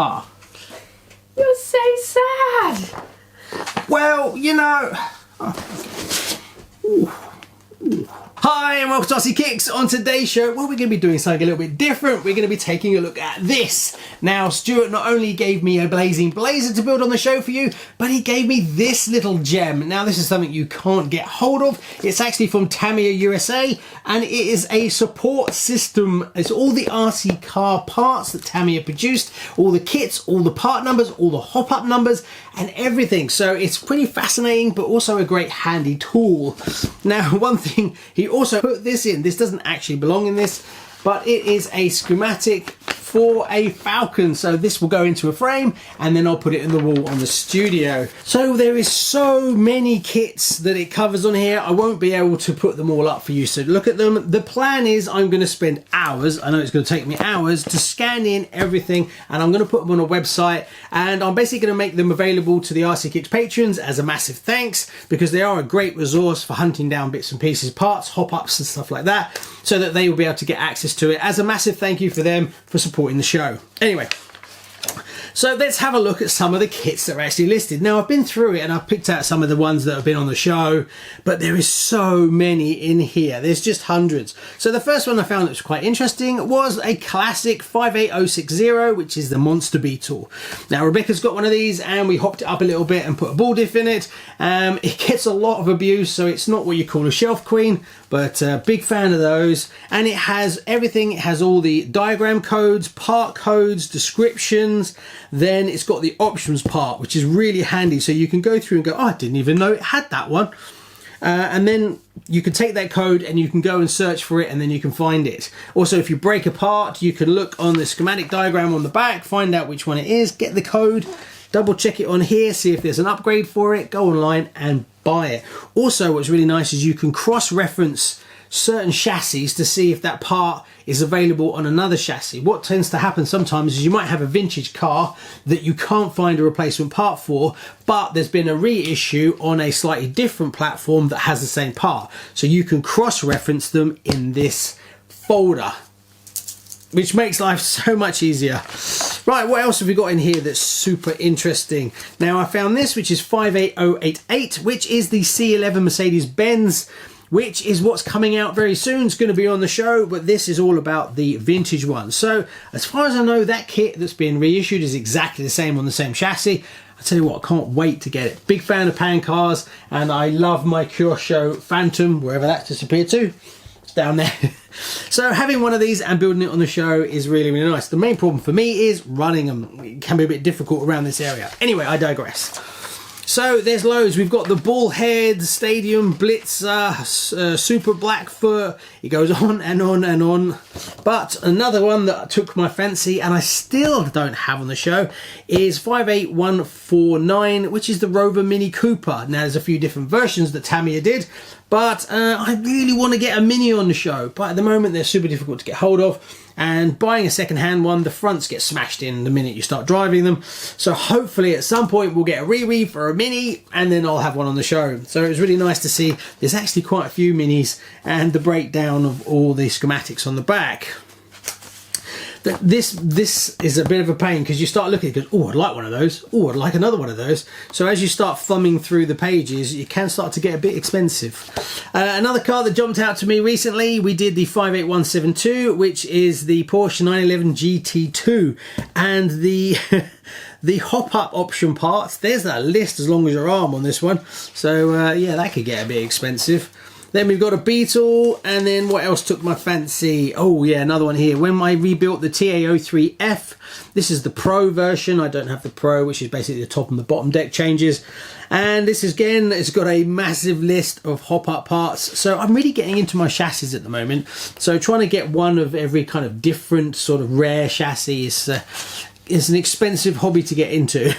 Ah. You're so sad. Well, you know... Oh, okay. Ooh. Ooh. Hi and welcome to Aussie Kicks. On today's show, well, we're going to be doing something a little bit different. We're going to be taking a look at this. Now, Stuart not only gave me a blazing blazer to build on the show for you, but he gave me this little gem. Now, this is something you can't get hold of. It's actually from Tamiya USA, and it is a support system. It's all the RC car parts that Tamiya produced, all the kits, all the part numbers, all the hop-up numbers, and everything. So it's pretty fascinating, but also a great handy tool. Now, one thing he also put this in. This doesn't actually belong in this, but it is a schematic for a Falcon. So this will go into a frame and then I'll put it in the wall on the studio. So there is so many kits that it covers on here. I won't be able to put them all up for you, so look at them. The plan is I'm going to spend hours, I know it's going to take me hours, to scan in everything, and I'm going to put them on a website, and I'm basically going to make them available to the RC Kicks patrons as a massive thanks, because they are a great resource for hunting down bits and pieces, parts, hop-ups and stuff like that, so that they will be able to get access to it as a massive thank you for them for supporting the show. Anyway, so let's have a look at some of the kits that are actually listed. Now, I've been through it and I've picked out some of the ones that have been on the show, but there is so many in here. There's just hundreds. So the first one I found that was quite interesting was a classic 58060, which is the Monster Beetle. Now, Rebecca's got one of these and we hopped it up a little bit and put a ball diff in it. It gets a lot of abuse, so it's not what you call a shelf queen, but big fan of those. And it has everything. It has all the diagram codes, part codes, descriptions. Then it's got the options part, which is really handy. So you can go through and go, oh, I didn't even know it had that one. And then you can take that code and you can go and search for it, and then you can find it. Also, if you break a part, you can look on the schematic diagram on the back, find out which one it is, get the code, double check it on here, see if there's an upgrade for it, go online and buy it. Also, what's really nice is you can cross-reference certain chassis to see if that part is available on another chassis. What tends to happen sometimes is you might have a vintage car that you can't find a replacement part for, but there's been a reissue on a slightly different platform that has the same part. So you can cross-reference them in this folder, which makes life so much easier. Right, what else have we got in here that's super interesting? Now, I found this, which is 58088, which is the C11 Mercedes-Benz, which is what's coming out very soon. It's going to be on the show, but this is all about the vintage one. So, as far as I know, that kit that's being reissued is exactly the same on the same chassis. I tell you what, I can't wait to get it. Big fan of pan cars, and I love my Porsche Phantom, wherever that disappeared to. It's down there. So having one of these and building it on the show is really, really nice. The main problem for me is running them. It can be a bit difficult around this area. Anyway, I digress. So there's loads. We've got the Bullhead, Stadium, Blitzer, Super Blackfoot. It goes on and on and on. But another one that took my fancy and I still don't have on the show is 58149, which is the Rover Mini Cooper. Now, there's a few different versions that Tamiya did, but I really want to get a Mini on the show. But at the moment, they're super difficult to get hold of. And buying a second-hand one, the fronts get smashed in the minute you start driving them. So hopefully at some point we'll get a re-weave for a Mini, and then I'll have one on the show. So it was really nice to see there's actually quite a few Minis and the breakdown of all the schematics on the back. This is a bit of a pain because you start looking and go, oh, I'd like one of those. Oh, I'd like another one of those. So as you start thumbing through the pages, you can start to get a bit expensive. Another car that jumped out to me recently, we did the 58172, which is the Porsche 911 GT2, and the the hop-up option parts. There's that list as long as your arm on this one. So yeah, that could get a bit expensive. Then we've got a Beetle, and then what else took my fancy? Oh yeah, another one here. When I rebuilt the TA03F, this is the Pro version. I don't have the Pro, which is basically the top and the bottom deck changes. And this is, again, it's got a massive list of hop-up parts. So I'm really getting into my chassis at the moment. So trying to get one of every kind of different sort of rare chassis is an expensive hobby to get into.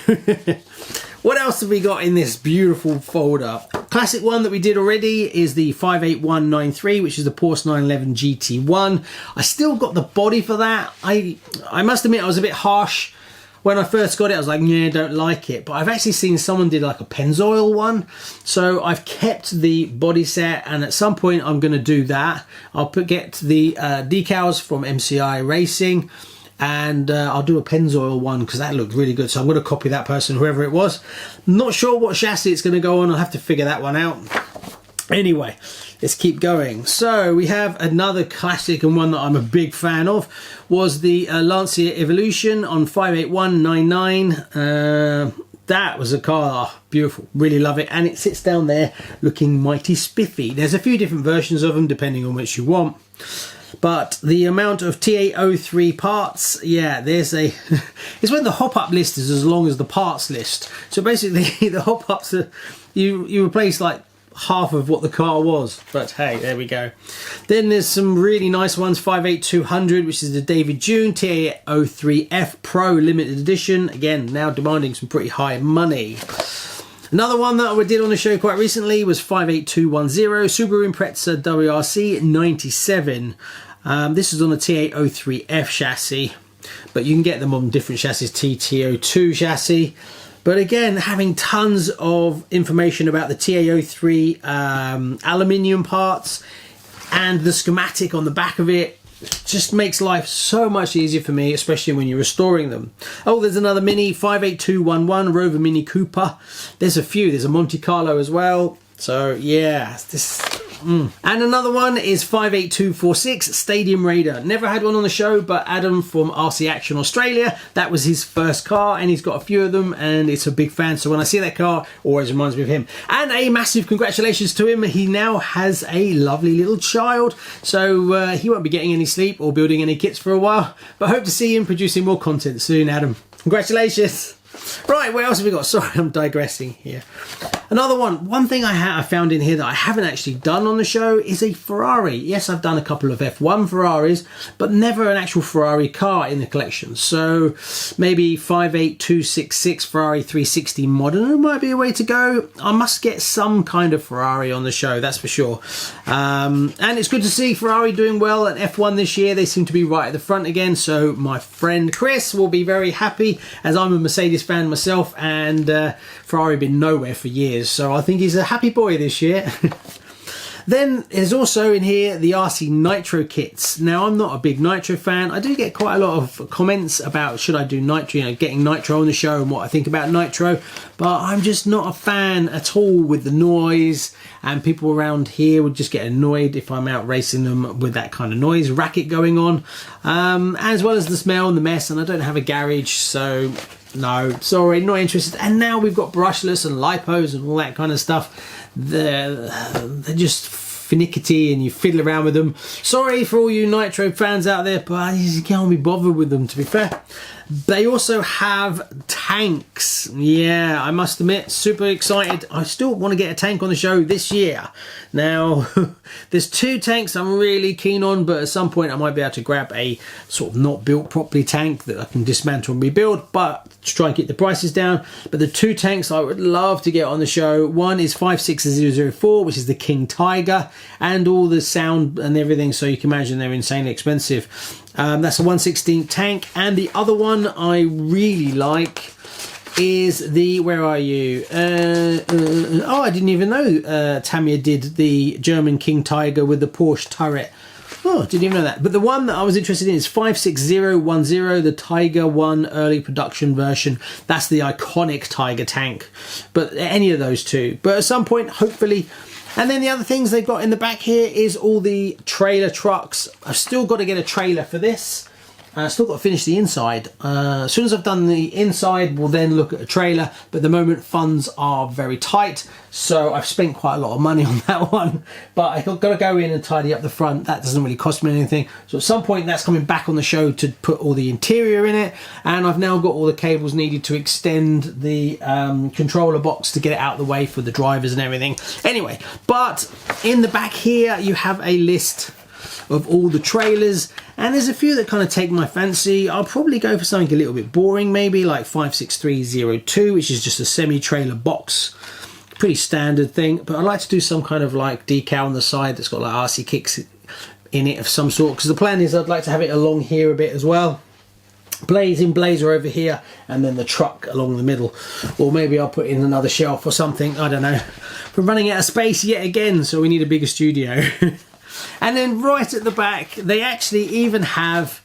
What else have we got in this beautiful folder? Classic one that we did already is the 58193, which is the Porsche 911 GT1. I still got the body for that. I must admit I was a bit harsh when I first got it. I was like, yeah, don't like it. But I've actually seen someone did like a Pennzoil one. So I've kept the body set, and at some point I'm going to do that. I'll get the decals from MCI Racing. and I'll do a Pennzoil one because that looked really good, so I'm going to copy that person, whoever it was. Not sure what chassis it's going to go on, I'll have to figure that one out. Anyway, let's keep going. So we have another classic, and one that I'm a big fan of was the Lancia Evolution on 58199. That was a car, beautiful, really love it, and it sits down there looking mighty spiffy. There's a few different versions of them depending on which you want, but the amount of TA03 parts, yeah, there's a it's when the hop-up list is as long as the parts list. So basically the hop-ups are, you replace like half of what the car was, but hey, there we go. Then there's some really nice ones. 58200, which is the David June TA03F Pro limited edition, again now demanding some pretty high money. Another one that we did on the show quite recently was 58210 Subaru Impreza WRC 97. This is on a TA03F chassis, but you can get them on different chassis, TT02 chassis. But again, having tons of information about the TA03 aluminium parts and the schematic on the back of it just makes life so much easier for me, especially when you're restoring them. Oh, there's another Mini, 58211 Rover Mini Cooper. There's a few. There's a Monte Carlo as well. So yeah, this. And another one is 58246 Stadium Raider. Never had one on the show, but Adam from RC Action Australia, that was his first car, and he's got a few of them, and it's a big fan. So when I see that car, always reminds me of him. And a massive congratulations to him. He now has a lovely little child, so he won't be getting any sleep or building any kits for a while, but hope to see him producing more content soon, Adam. Congratulations. Right, what else have we got? Sorry, I'm digressing here. Another one thing I found in here that I haven't actually done on the show is a Ferrari. Yes, I've done a couple of F1 Ferraris, but never an actual Ferrari car in the collection. So maybe 58266 Ferrari 360 Modern might be a way to go. I must get some kind of Ferrari on the show, that's for sure. And it's good to see Ferrari doing well at F1 this year. They seem to be right at the front again, so my friend Chris will be very happy, as I'm a Mercedes fan myself, and Ferrari have been nowhere for years, so I think he's a happy boy this year. Then there's also in here the RC Nitro kits. Now, I'm not a big Nitro fan. I do get quite a lot of comments about should I do Nitro, you know, getting Nitro on the show and what I think about Nitro, but I'm just not a fan at all with the noise, and people around here would just get annoyed if I'm out racing them with that kind of noise racket going on, as well as the smell and the mess, and I don't have a garage, so no, sorry, not interested. And now we've got brushless and lipos and all that kind of stuff. They're just finicky and you fiddle around with them. Sorry for all you Nitro fans out there, but I just can't be bothered with them, to be fair. They also have tanks. Yeah, I must admit, super excited. I still want to get a tank on the show this year. Now, there's two tanks I'm really keen on, but at some point I might be able to grab a sort of not built properly tank that I can dismantle and rebuild, but to try and keep the prices down. But the two tanks I would love to get on the show, one is 56004, which is the King Tiger, and all the sound and everything, so you can imagine they're insanely expensive. That's a 1/16 tank, and the other one I really like is the, where are you? Oh, I didn't even know Tamiya did the German King Tiger with the Porsche turret. Oh, didn't even know that. But the one that I was interested in is 56010, the Tiger 1 early production version. That's the iconic Tiger tank. But any of those two. But at some point, hopefully. And then the other things they've got in the back here is all the trailer trucks. I've still got to get a trailer for this. I've still got to finish the inside. As soon as I've done the inside, we'll then look at a trailer. But at the moment, funds are very tight, so I've spent quite a lot of money on that one. But I've got to go in and tidy up the front. That doesn't really cost me anything. So at some point, that's coming back on the show to put all the interior in it. And I've now got all the cables needed to extend the controller box to get it out of the way for the drivers and everything. Anyway, but in the back here, you have a list of all the trailers, and there's a few that kind of take my fancy. I'll probably go for something a little bit boring, maybe like 56302, which is just a semi-trailer box, pretty standard thing. But I'd like to do some kind of like decal on the side that's got like RC kicks in it of some sort, because the plan is I'd like to have it along here a bit as well. Blazer over here, and then the truck along the middle, or maybe I'll put in another shelf or something, I don't know. We're running out of space yet again, so we need a bigger studio. And then right at the back, they actually even have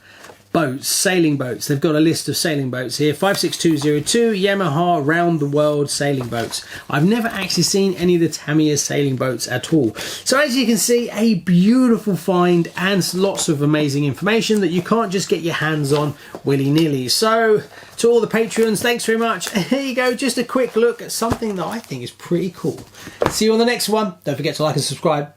boats, sailing boats. They've got a list of sailing boats here. 56202 Yamaha round the world sailing boats. I've never actually seen any of the Tamiya sailing boats at all. So as you can see, a beautiful find and lots of amazing information that you can't just get your hands on willy-nilly. So to all the patrons, thanks very much. Here you go, just a quick look at something that I think is pretty cool. See you on the next one. Don't forget to like and subscribe.